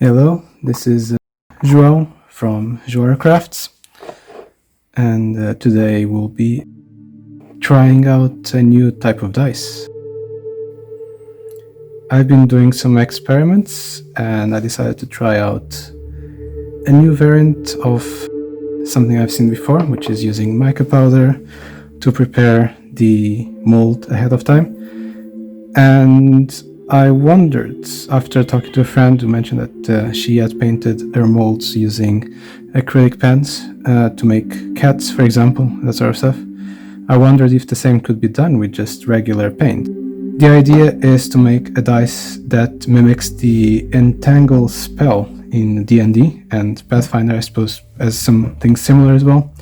Hello, this is João from JoaraCrafts, and today we'll be trying out a new type of dice. I've been doing some experiments and I decided to try out a new variant of something I've seen before, which is using mica powder to prepare the mold ahead of time. And I wondered, after talking to a friend who mentioned that she had painted her molds using acrylic pens to make cats, for example, that sort of stuff. I wondered if the same could be done with just regular paint. The idea is to make a dice that mimics the Entangle spell in D&D, and Pathfinder, I suppose, has something similar as well.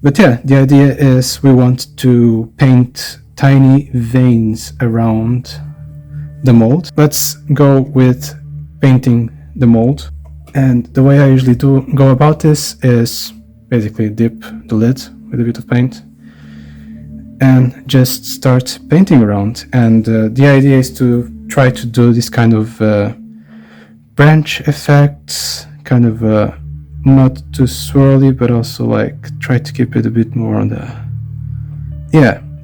But yeah, the idea is we want to paint tiny veins around the mold. Let's go with painting the mold. And the way I usually go about this is basically dip the lid with a bit of paint and just start painting around. And the idea is to try to do this kind of branch effects, kind of not too swirly, but also like try to keep it a bit more on the,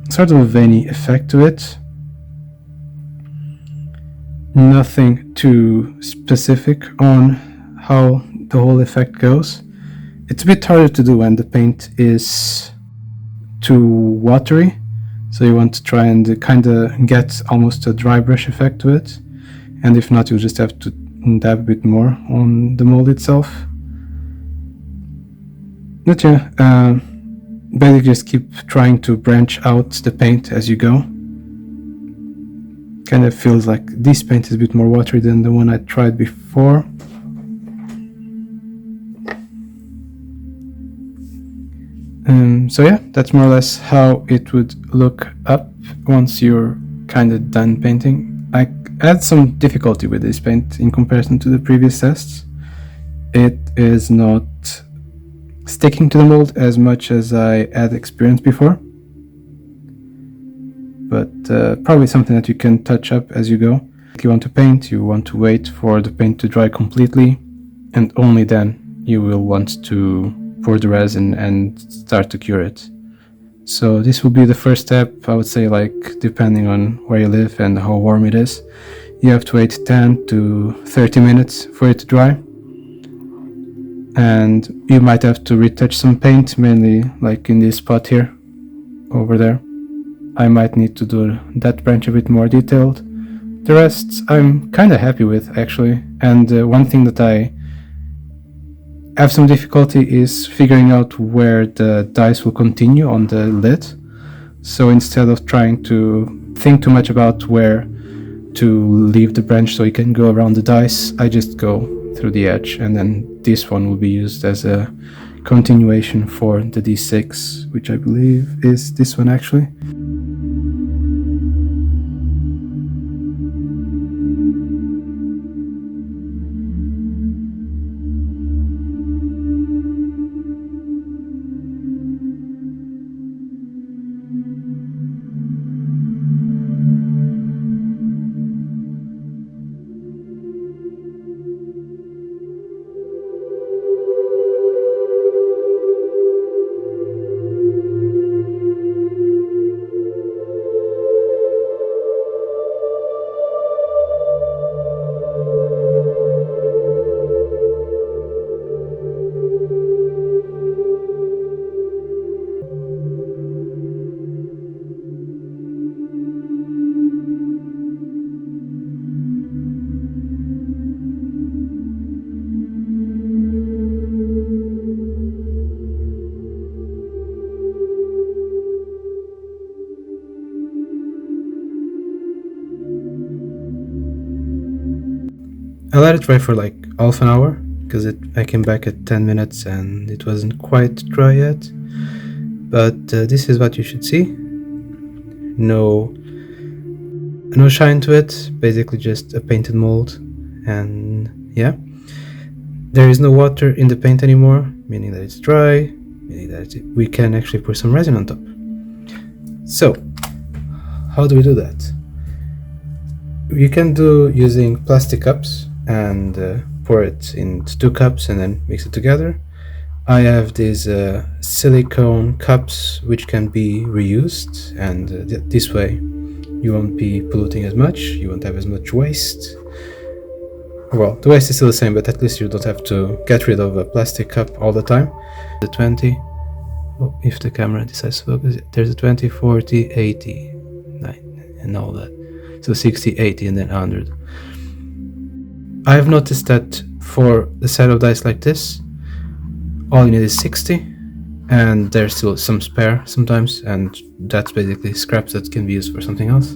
sort of a veiny effect to it. Nothing too specific on how the whole effect goes. It's a bit harder to do when the paint is too watery, so you want to try and kind of get almost a dry brush effect to it, and if not, you'll just have to dab a bit more on the mold itself. But yeah, basically just keep trying to branch out the paint as you go. Kind of feels like this paint is a bit more watery than the one I tried before. So yeah, that's more or less how it would look up once you're kind of done painting. I had some difficulty with this paint in comparison to the previous tests. It is not sticking to the mold as much as I had experienced before, but probably something that you can touch up as you go. If you want to paint, you want to wait for the paint to dry completely, and only then you will want to pour the resin and start to cure it. So this will be the first step. I would say, like, depending on where you live and how warm it is, you have to wait 10 to 30 minutes for it to dry. And you might have to retouch some paint, mainly like in this spot here, over there. I might need to do that branch a bit more detailed. The rest I'm kind of happy with, actually. And one thing that I have some difficulty is figuring out where the dice will continue on the lid. So instead of trying to think too much about where to leave the branch so you can go around the dice, I just go through the edge, and then this one will be used as a continuation for the D6, which I believe is this one actually. I let it dry for like half an hour, because I came back at 10 minutes and it wasn't quite dry yet. But this is what you should see. No shine to it, basically just a painted mold. And yeah, there is no water in the paint anymore, meaning that it's dry, meaning that we can actually put some resin on top. So, how do we do that? You can do using plastic cups, and pour it into 2 cups and then mix it together. I have these silicone cups which can be reused, and this way you won't be polluting as much, you won't have as much waste. Well, the waste is still the same, but at least you don't have to get rid of a plastic cup all the time. The 20, oh, if the camera decides to focus, there's a 20, 40, 80, 9, and all that. So 60, 80, and then 100. I have noticed that for a set of dice like this, all you need is 60, and there's still some spare sometimes, and that's basically scraps that can be used for something else.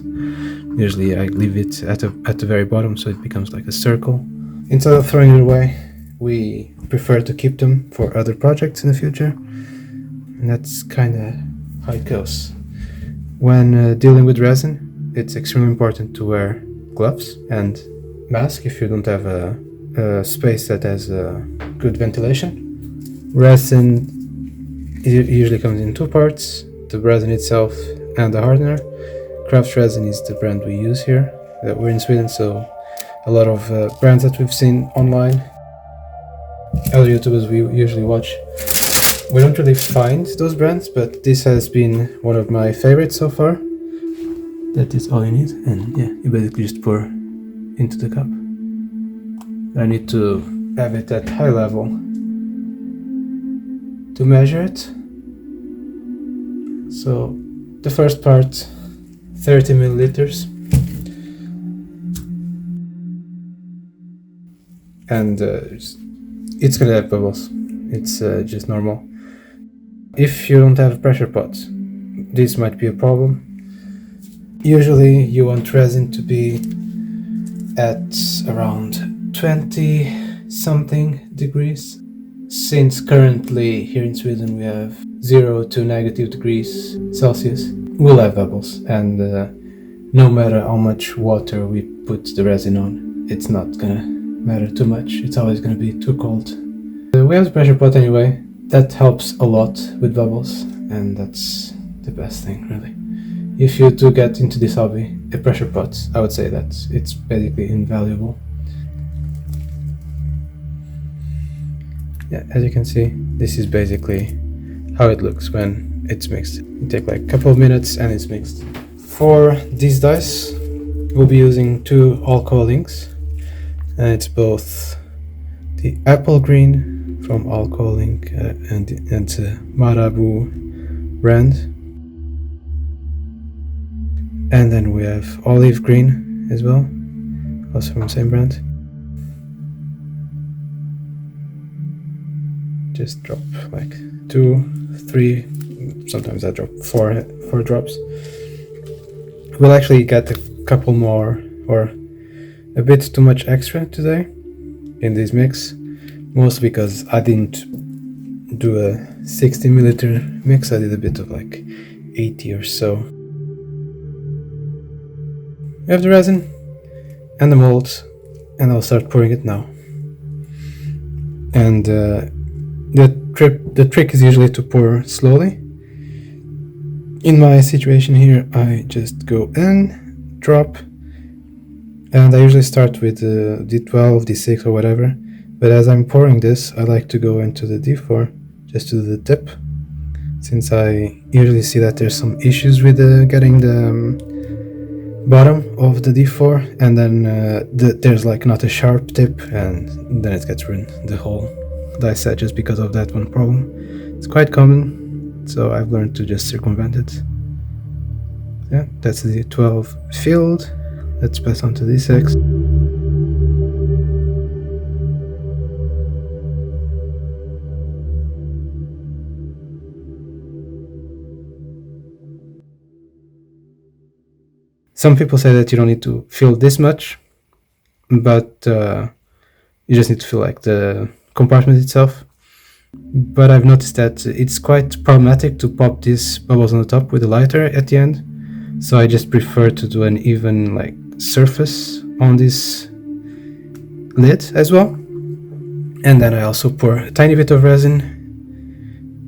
Usually I leave it at the very bottom so it becomes like a circle. Instead of throwing it away, we prefer to keep them for other projects in the future, and that's kind of how it goes. When dealing with resin, it's extremely important to wear gloves and mask if you don't have a space that has good ventilation. Resin usually comes in 2 parts, the resin itself and the hardener. Crafts Resin is the brand we use here. We're in Sweden, so a lot of brands that we've seen online, other YouTubers we usually watch, we don't really find those brands, but this has been one of my favorites so far. That is all you need, and yeah, you basically just pour into the cup. I need to have it at high level to measure it. So the first part, 30 milliliters, and it's gonna have bubbles. It's just normal. If you don't have a pressure pot, this might be a problem. Usually you want resin to be at around 20 something degrees. Since currently here in Sweden we have 0 to -degrees Celsius, we'll have bubbles, and no matter how much water we put the resin on, it's not gonna matter too much. It's always gonna be too cold. We have the pressure pot anyway. That helps a lot with bubbles, and that's the best thing, really. If you do get into this hobby, a pressure pot, I would say that it's basically invaluable. Yeah, as you can see, this is basically how it looks when it's mixed. You take like a couple of minutes and it's mixed. For these dice, we'll be using 2 alcohol inks, and it's both the apple green from Alcohol Ink and Marabu brand, and then we have olive green as well, also from the same brand. Just drop like 2, 3, sometimes I drop 4 drops. We'll actually get a couple more, or a bit too much extra today in this mix, mostly because I didn't do a 60 milliliter mix, I did a bit of like 80 or so. We have the resin and the mold, and I'll start pouring it now. And the trick is usually to pour slowly. In my situation here, I just go in, drop, and I usually start with D12, D6 or whatever, but as I'm pouring this, I like to go into the D4 just to do the tip, since I usually see that there's some issues with getting the bottom of the D4, and then there's like not a sharp tip, and then it gets ruined, the whole dice set, just because of that one problem. It's quite common, so I've learned to just circumvent it. Yeah, that's the 12 filled. Let's pass on to D6. Some people say that you don't need to fill this much, but you just need to fill like the compartment itself. But I've noticed that it's quite problematic to pop these bubbles on the top with a lighter at the end, so I just prefer to do an even like surface on this lid as well. And then I also pour a tiny bit of resin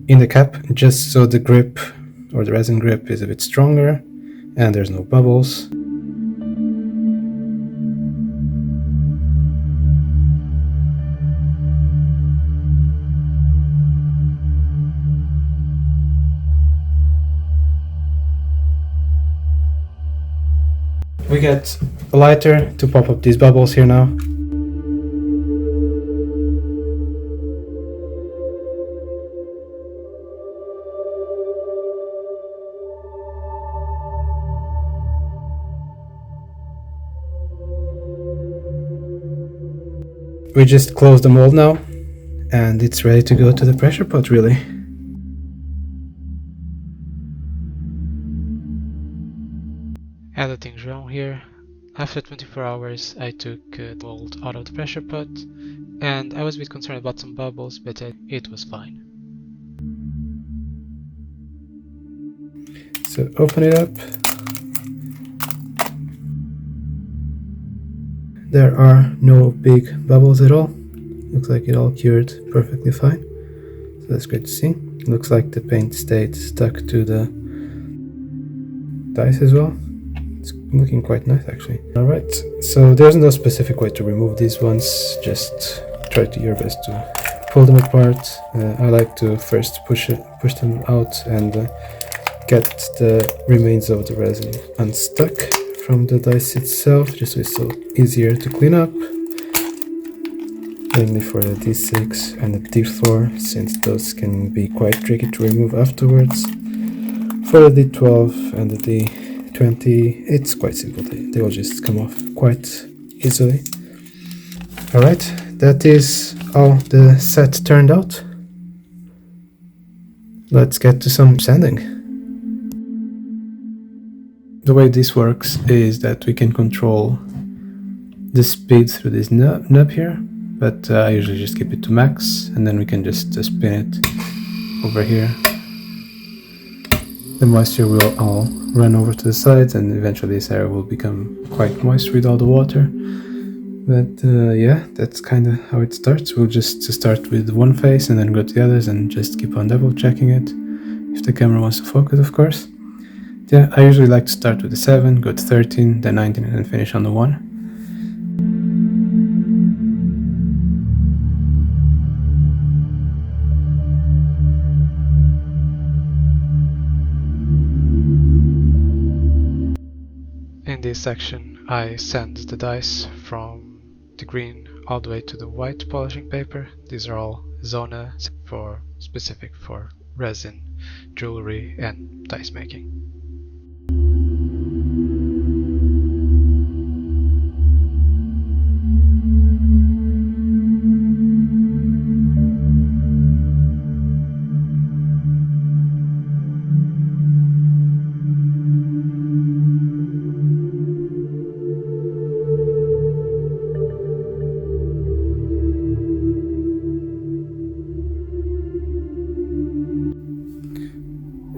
in the cap, just so the grip, or the resin grip, is a bit stronger and there's no bubbles. We get a lighter to pop up these bubbles here now. We just close the mold now, and it's ready to go to the pressure pot, really. Other things wrong here. After 24 hours I took the mold out of the pressure pot, and I was a bit concerned about some bubbles, but it was fine. So open it up. There are no big bubbles at all. Looks like it all cured perfectly fine. So that's great to see. Looks like the paint stayed stuck to the dice as well. It's looking quite nice actually. Alright, so there's no specific way to remove these ones. Just try to your best to pull them apart. I like to first push them out and get the remains of the resin unstuck from the dice itself, just so it's so easier to clean up. Mainly for the D6 and the D4, since those can be quite tricky to remove afterwards. For the D12 and the D20, it's quite simple, they will just come off quite easily. Alright, that is how the set turned out. Let's get to some sanding. The way this works is that we can control the speed through this nub here, but I usually just keep it to max, and then we can just spin it over here. The moisture will all run over to the sides, and eventually this area will become quite moist with all the water. But yeah, that's kind of how it starts. We'll just start with one face and then go to the others and just keep on double checking it, if the camera wants to focus, of course. Yeah, I usually like to start with the 7, go to 13, then 19, and then finish on the 1. In this section I sand the dice from the green all the way to the white polishing paper. These are all zona specific for resin, jewelry and dice making.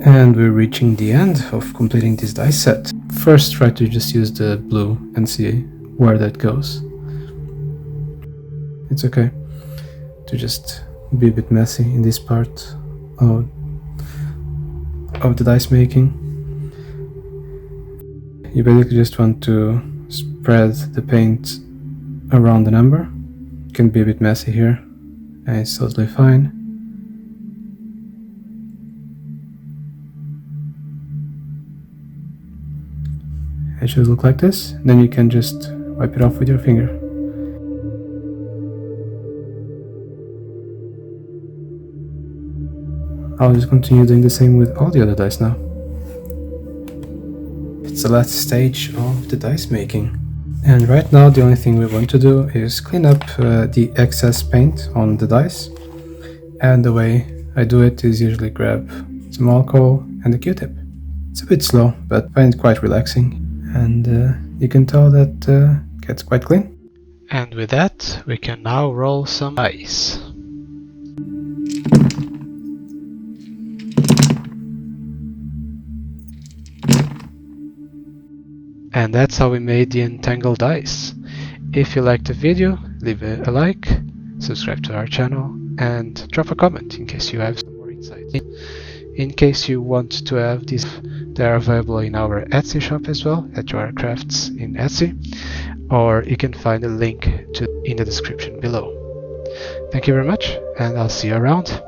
And we're reaching the end of completing this dice set. First, try to just use the blue and see where that goes. It's okay to just be a bit messy in this part of the dice making. You basically just want to spread the paint around the number. It can be a bit messy here, and it's totally fine. It should look like this. Then you can just wipe it off with your finger. I'll just continue doing the same with all the other dice now. It's the last stage of the dice making. And right now the only thing we want to do is clean up the excess paint on the dice. And the way I do it is usually grab some alcohol and a Q-tip. It's a bit slow, but I find it quite relaxing. And you can tell that it gets quite clean. And with that, we can now roll some dice. And that's how we made the Entangle dice. If you liked the video, leave a like, subscribe to our channel, and drop a comment in case you have some more insights. In case you want to have these, they are available in our Etsy shop as well, at JoaraCrafts in Etsy, or you can find a link in the description below. Thank you very much, and I'll see you around.